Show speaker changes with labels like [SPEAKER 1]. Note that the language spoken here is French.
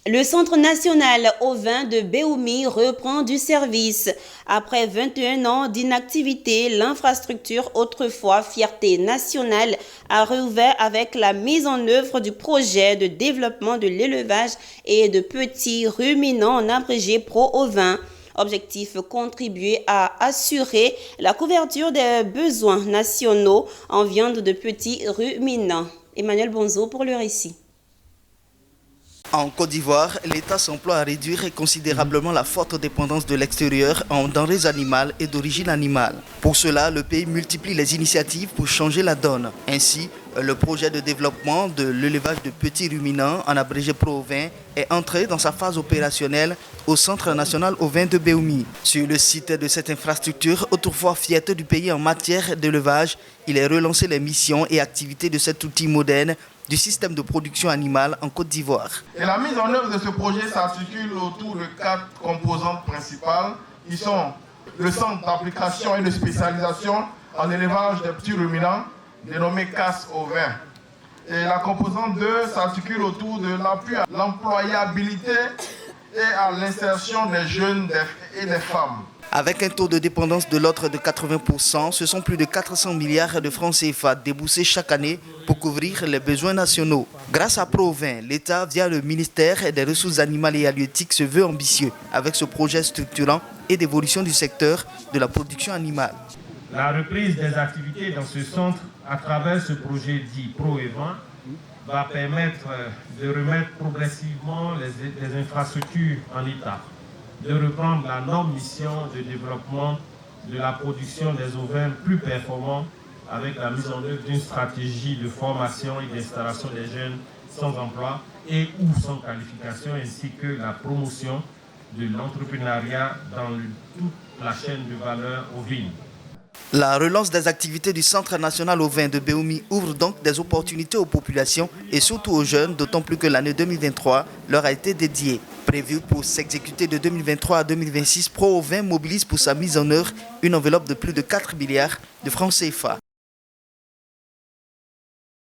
[SPEAKER 1] Le Centre national au vin de Béoumi reprend du service. Après 21 ans d'inactivité, l'infrastructure, autrefois fierté nationale, a rouvert avec la mise en œuvre du projet de développement de l'élevage et de petits ruminants en abrégé pro-ovin. Objectif, contribuer à assurer la couverture des besoins nationaux en viande de petits ruminants. Emmanuel Bonzo pour le récit.
[SPEAKER 2] En Côte d'Ivoire, l'État s'emploie à réduire considérablement la forte dépendance de l'extérieur en denrées animales et d'origine animale. Pour cela, le pays multiplie les initiatives pour changer la donne. Ainsi, le projet de développement de l'élevage de petits ruminants, en abrégé pro-ovin, est entré dans sa phase opérationnelle au Centre national au vin de Béoumi. Sur le site de cette infrastructure, autrefois fierté du pays en matière d'élevage, il est relancé les missions et activités de cet outil moderne du système de production animale en Côte d'Ivoire.
[SPEAKER 3] Et la mise en œuvre de ce projet s'articule autour de 4 composantes principales qui sont le centre d'application et de spécialisation en élevage des petits ruminants, dénommé CAS au vin. Et la composante 2 s'articule autour de l'appui à l'employabilité et à l'insertion des jeunes et des femmes.
[SPEAKER 2] Avec un taux de dépendance de l'ordre de 80%, ce sont plus de 400 milliards de francs CFA déboursés chaque année pour couvrir les besoins nationaux. Grâce à Pro-Vin, l'État, via le ministère des Ressources animales et halieutiques, se veut ambitieux avec ce projet structurant et d'évolution du secteur de la production animale.
[SPEAKER 4] La reprise des activités dans ce centre à travers ce projet dit Pro-Vin va permettre de remettre progressivement les infrastructures en état, de reprendre la norme mission de développement de la production des ovins plus performants avec la mise en œuvre d'une stratégie de formation et d'installation des jeunes sans emploi et ou sans qualification, ainsi que la promotion de l'entrepreneuriat dans toute la chaîne de valeur ovine.
[SPEAKER 2] La relance des activités du Centre national au vin de Béoumi ouvre donc des opportunités aux populations et surtout aux jeunes, d'autant plus que l'année 2023 leur a été dédiée. Prévu pour s'exécuter de 2023 à 2026, Pro-Vin mobilise pour sa mise en œuvre une enveloppe de plus de 4 milliards de francs CFA.